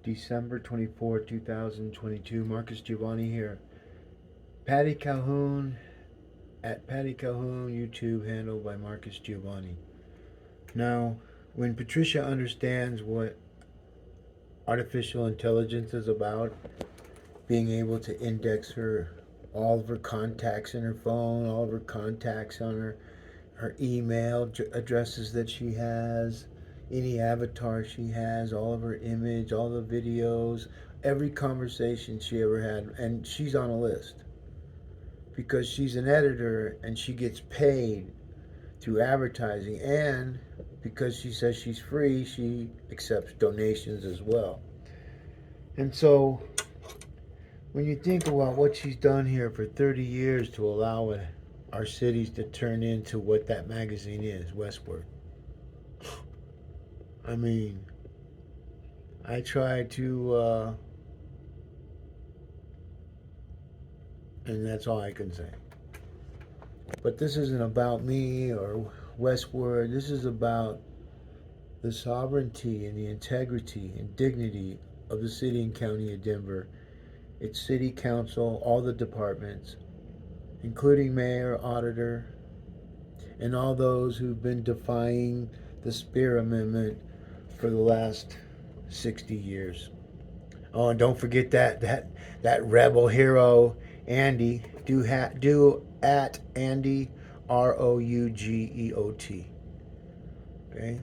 December 24, 2022. Marcus Giavanni here. Patty Calhoun at Patty Calhoun YouTube, handled by Marcus Giavanni. Now, when Patricia understands what artificial intelligence is about, being able to index all of her contacts in her phone, all of her contacts on her email addresses that she has, any avatar she has, all of her image, all the videos, every conversation she ever had, and she's on a list because she's an editor and she gets paid through advertising, and because she says she's free, she accepts donations as well. And so when you think about what she's done here for 30 years to allow our cities to turn into what that magazine is, Westward. I mean, I try to, and that's all I can say. But this isn't about me or Westward. This is about the sovereignty and the integrity and dignity of the city and county of Denver, its city council, all the departments, including mayor, auditor, and all those who've been defying the Spear Amendment for the last 60 years. Oh, and don't forget that rebel hero, Andy. Do at Andy Rougeot. Okay,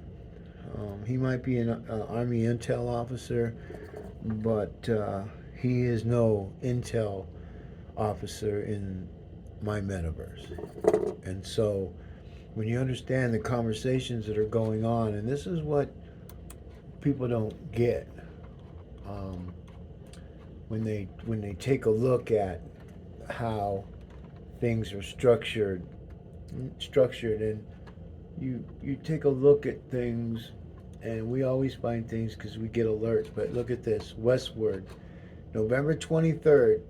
he might be an Army intel officer, but he is no intel officer in my metaverse. And so, when you understand the conversations that are going on, and this is what people don't get, when they take a look at how things are structured, and you take a look at things, and we always find things because we get alerts. But look at this: Westward, November 23rd,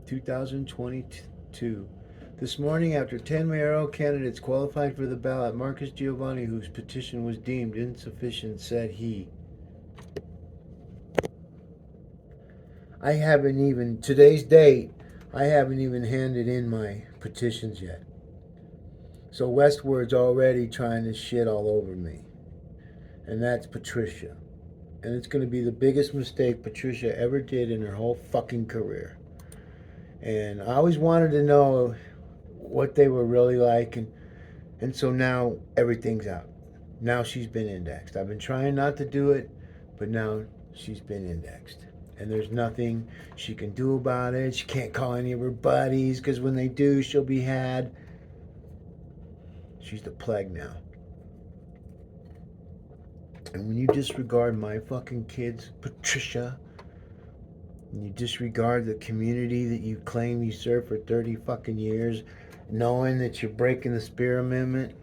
2022. This morning, after 10 mayoral candidates qualified for the ballot, Marcus Giavanni, whose petition was deemed insufficient, said he. Today's date, I haven't even handed in my petitions yet. So Westward's already trying to shit all over me. And that's Patricia. And it's going to be the biggest mistake Patricia ever did in her whole fucking career. And I always wanted to know what they were really like, and so now everything's out. Now she's been indexed. I've been trying not to do it, but now she's been indexed. And there's nothing she can do about it. She can't call any of her buddies, because when they do, she'll be had. She's the plague now. And when you disregard my fucking kids, Patricia, and you disregard the community that you claim you served for 30 fucking years, knowing that you're breaking the Spear Amendment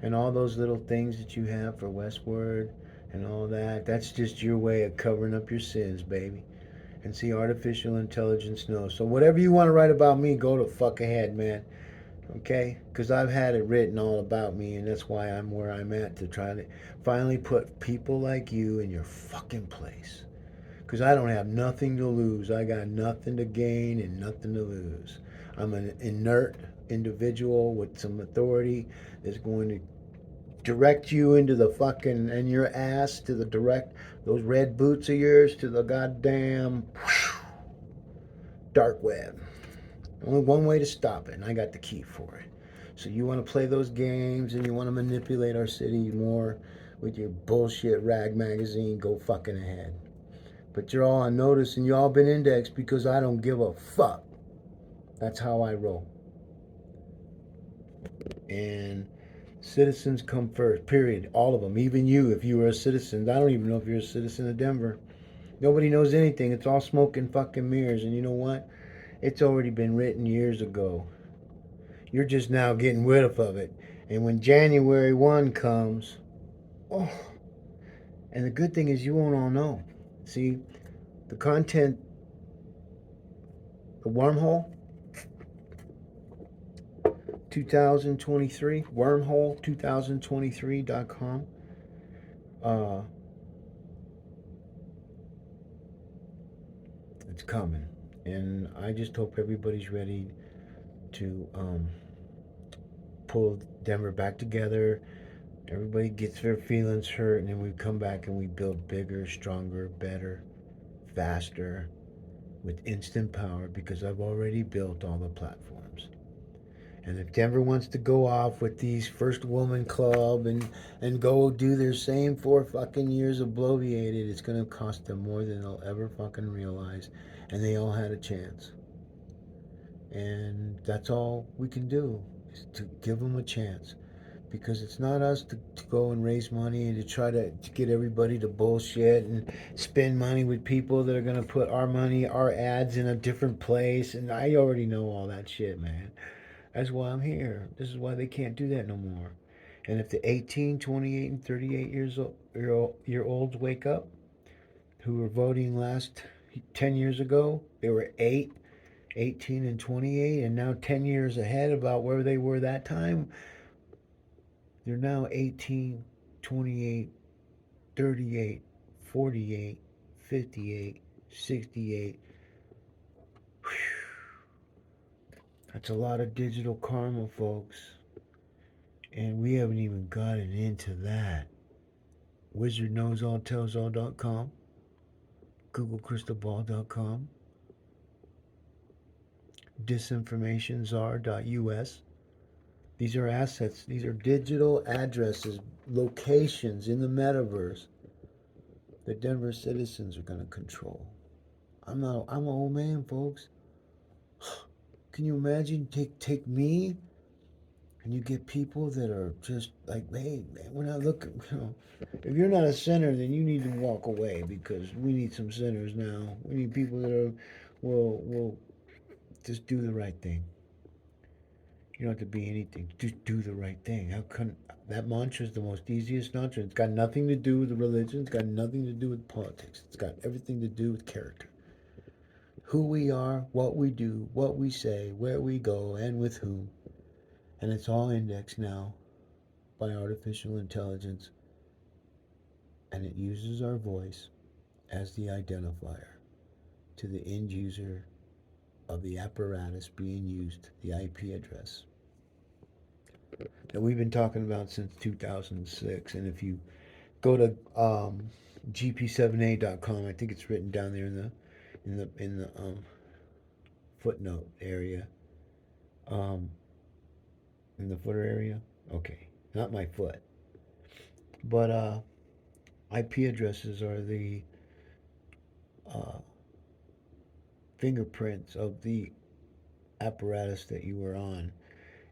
and all those little things that you have for Westward and all that, that's just your way of covering up your sins, baby. And see, artificial intelligence knows. So whatever you want to write about me, go to fuck ahead, man. Okay? Because I've had it written all about me, and that's why I'm where I'm at, to try to finally put people like you in your fucking place. Because I don't have nothing to lose. I got nothing to gain and nothing to lose. I'm an inert individual with some authority that's going to direct you into the fucking, and your ass to the those red boots of yours to the goddamn dark web. Only one way to stop it, and I got the key for it. So you want to play those games and you want to manipulate our city more with your bullshit rag magazine, go fucking ahead. But you're all on notice and you all been indexed because I don't give a fuck. That's how I roll. And citizens come first, period. All of them, even you, if you were a citizen. I don't even know if you're a citizen of Denver. Nobody knows anything. It's all smoke and fucking mirrors. And you know what? It's already been written years ago. You're just now getting rid of it. And when January 1 comes, oh, and the good thing is you won't all know. See, the content, the wormhole, 2023, wormhole2023.com. It's coming. And I just hope everybody's ready to pull Denver back together. Everybody gets their feelings hurt, and then we come back and we build bigger, stronger, better, faster, with instant power because I've already built all the platforms. And if Denver wants to go off with these First Woman Club and go do their same 4 fucking years of bloviated, it's going to cost them more than they'll ever fucking realize. And they all had a chance. And that's all we can do is to give them a chance. Because it's not us to go and raise money and to try to get everybody to bullshit and spend money with people that are going to put our money, our ads in a different place. And I already know all that shit, man. That's why I'm here. This is why they can't do that no more. And if the 18, 28, and 38 year olds wake up who were voting last 10 years ago, they were 8, 18, and 28, and now 10 years ahead about where they were that time. They're now 18, 28, 38, 48, 58, 68. Whew. That's a lot of digital karma, folks. And we haven't even gotten into that. WizardKnowsAllTellsAll.com, GoogleCrystalBall.com, DisinformationCzar.us. These are assets. These are digital addresses, locations in the metaverse that Denver citizens are going to control. I'm an old man, folks. Can you imagine? Take me, and you get people that are just like, hey, man, we're not looking. If you're not a sinner, then you need to walk away because we need some sinners now. We need people that will just do the right thing. You don't have to be anything. Just do the right thing. How can that mantra is the most easiest mantra? It's got nothing to do with religion. It's got nothing to do with politics. It's got everything to do with character. Who we are, what we do, what we say, where we go, and with whom. And it's all indexed now by artificial intelligence. And it uses our voice as the identifier to the end user of the apparatus being used, the IP address. That we've been talking about since 2006. And if you go to gp7a.com, I think it's written down there in the footnote area. In the footer area? Okay. Not my foot. But IP addresses are the fingerprints of the apparatus that you were on.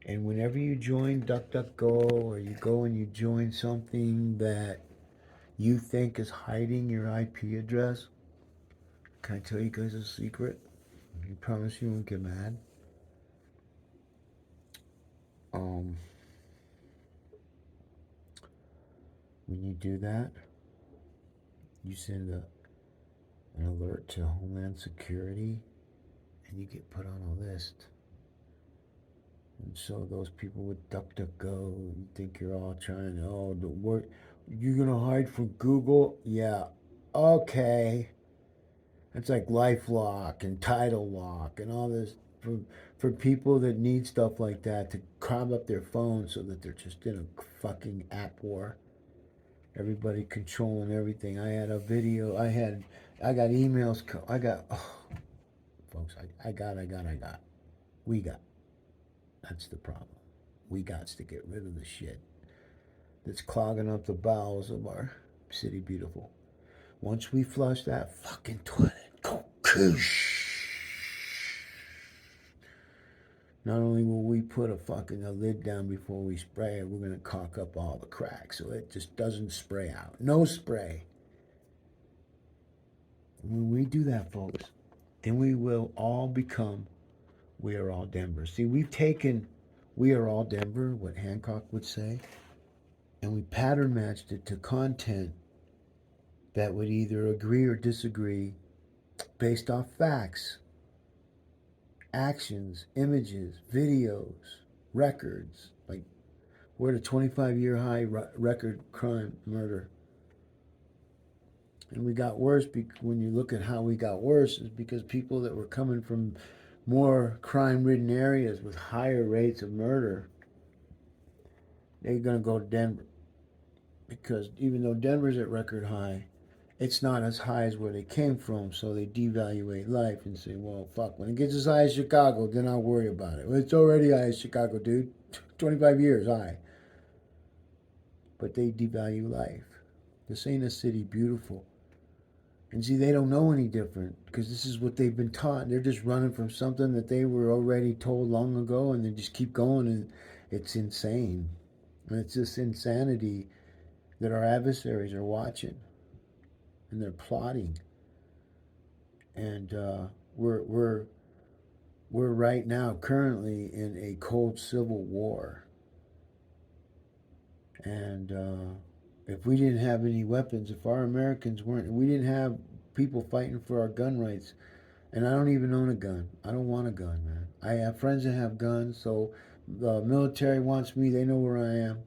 And whenever you join DuckDuckGo or you go and you join something that you think is hiding your IP address, can I tell you guys a secret? I promise you won't get mad. When you do that, you send an alert to Homeland Security and you get put on a list. And so those people with DuckDuckGo, you think you're all trying to, you're going to hide from Google? Yeah, okay. It's like LifeLock and Title Lock and all this for people that need stuff like that to crop up their phones so that they're just in a fucking app war. Everybody controlling everything. I had a video. I got emails. Folks, I got. We got. That's the problem. We got to get rid of the shit that's clogging up the bowels of our city beautiful. Once we flush that fucking toilet, go koosh. Not only will we put a lid down before we spray it, we're going to caulk up all the cracks so it just doesn't spray out. No spray. When we do that, folks, then we will all become We Are All Denver. See, we've taken We Are All Denver, what Hancock would say, and we pattern matched it to content that would either agree or disagree based off facts, actions, images, videos, records. Like, we're at a 25-year high record crime, murder. And we got worse when you look at how we got worse is because people that were coming from more crime-ridden areas with higher rates of murder, they're going to go to Denver. Because even though Denver's at record high, it's not as high as where they came from, so they devaluate life and say, well, fuck, when it gets as high as Chicago, then I'll worry about it. Well, it's already high as Chicago, dude. 25 years high. But they devalue life. This ain't a city beautiful. And see, they don't know any different because this is what they've been taught. They're just running from something that they were already told long ago, and they just keep going, and it's insane. And it's this insanity that our adversaries are watching, and they're plotting. And we're right now currently in a cold civil war. And if we didn't have any weapons, if our Americans weren't, we didn't have people fighting for our gun rights. And I don't even own a gun. I don't want a gun, man. I have friends that have guns, so the military wants me. They know where I am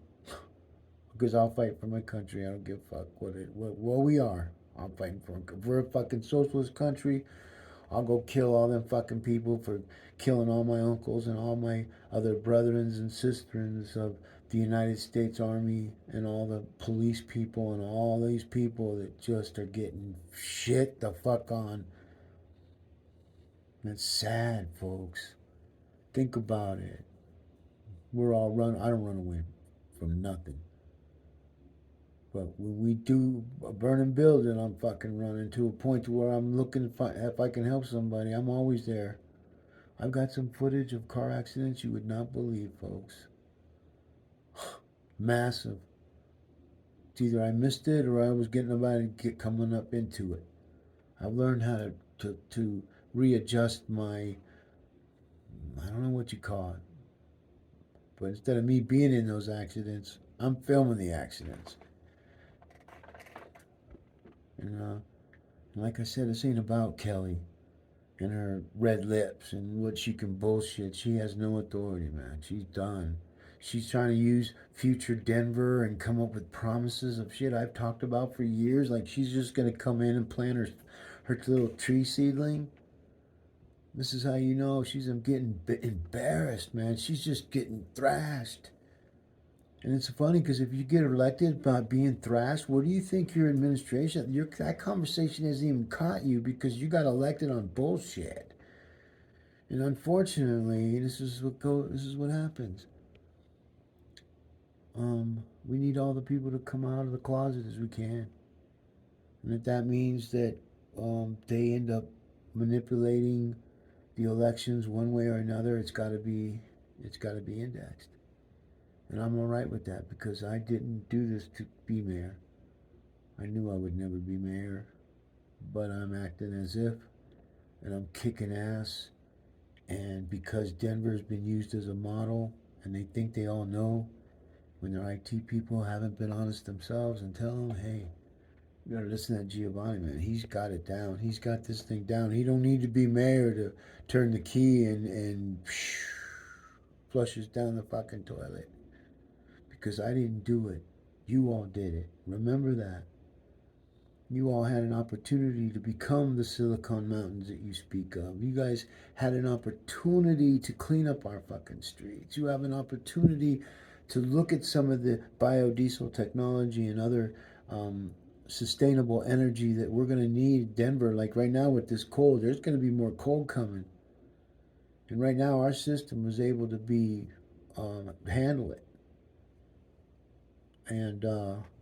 because I'll fight for my country. I don't give a fuck what we are. I'm fighting for. If we're a fucking socialist country, I'll go kill all them fucking people for killing all my uncles and all my other brethrens and sisterens of the United States Army and all the police people and all these people that just are getting shit the fuck on. And it's sad, folks. Think about it. We're all run. I don't run away from nothing. But when we do a burning building, I'm fucking running to a point to where I'm looking if I can help somebody. I'm always there. I've got some footage of car accidents you would not believe, folks. Massive. It's either I missed it or I was getting about to get coming up into it. I've learned how to readjust my, I don't know what you call it, but instead of me being in those accidents, I'm filming the accidents. And like I said, this ain't about Kelly and her red lips and what she can bullshit. She has no authority, man. She's done. She's trying to use future Denver and come up with promises of shit I've talked about for years. Like she's just gonna come in and plant her little tree seedling. This is how you know she's getting embarrassed, man. She's just getting thrashed. And it's funny because if you get elected by being thrashed, what do you think your administration, that conversation hasn't even caught you because you got elected on bullshit. And unfortunately, this is what happens. We need all the people to come out of the closet as we can. And if that means that they end up manipulating the elections one way or another, it's got to be indexed. And I'm all right with that because I didn't do this to be mayor. I knew I would never be mayor, but I'm acting as if, and I'm kicking ass. And because Denver's been used as a model, and they think they all know, when their IT people haven't been honest themselves and tell them, hey, you gotta listen to that Giavanni, man. He's got it down. He's got this thing down. He don't need to be mayor to turn the key and flushes down the fucking toilet. Because I didn't do it. You all did it. Remember that. You all had an opportunity to become the Silicon Mountains that you speak of. You guys had an opportunity to clean up our fucking streets. You have an opportunity to look at some of the biodiesel technology and other sustainable energy that we're going to need. Denver, like right now with this cold, there's going to be more cold coming. And right now our system was able to handle it. And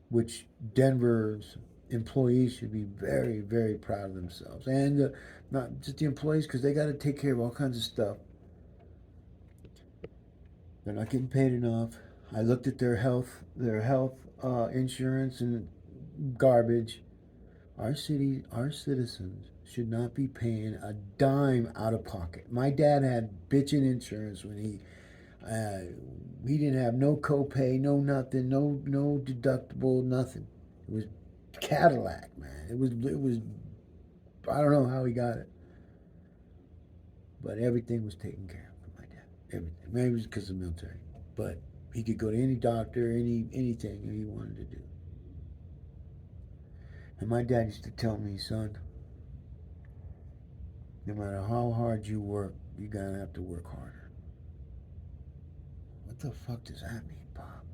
which Denver's employees should be very, very proud of themselves, and not just the employees because they got to take care of all kinds of stuff. They're not getting paid enough. I looked at their health insurance and garbage. Our citizens should not be paying a dime out of pocket. My dad had bitchin' insurance when he didn't have no copay, no nothing, no deductible, nothing. It was Cadillac, man. It was. I don't know how he got it, but everything was taken care of for my dad. Everything. Maybe it was because of the military, but he could go to any doctor, anything that he wanted to do. And my dad used to tell me, son, no matter how hard you work, you're going to have to work harder. What the fuck does that mean, Pop?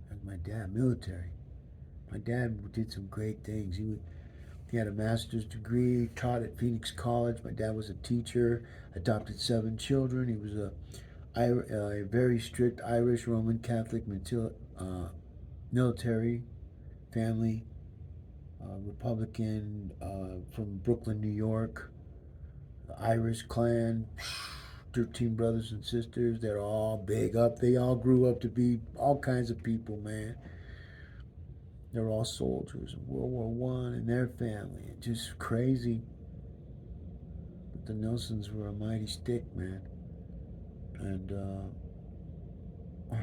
That's my dad, military. My dad did some great things. He had a master's degree, taught at Phoenix College. My dad was a teacher, adopted 7 children. He was a very strict Irish Roman Catholic military family, Republican from Brooklyn, New York. The Irish clan, 13 brothers and sisters. They're all big up. They all grew up to be all kinds of people, man. They're all soldiers of World War One and their family. It's just crazy. But the Nelsons were a mighty stick, man. And, oh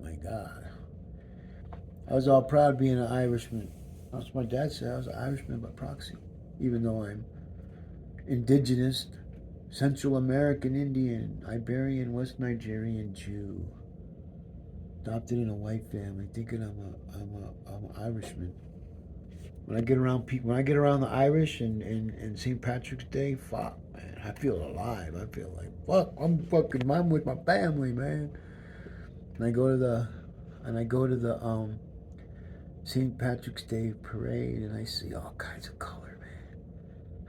my God. I was all proud being an Irishman. That's what my dad said. I was an Irishman by proxy. Even though I'm indigenous, Central American Indian, Iberian, West Nigerian Jew. Adopted in a white family, thinking I'm an Irishman. When I get around people, when I get around the Irish and St. Patrick's Day, fuck, man, I feel alive. I feel like fuck, I'm with my family, man. And I go to the St. Patrick's Day parade, and I see all kinds of color, man.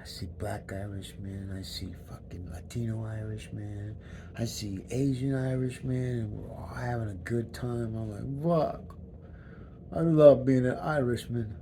I see black Irishmen, I see fucking Latino Irishmen, I see Asian Irishmen, and we're all having a good time. I'm like, fuck, I love being an Irishman.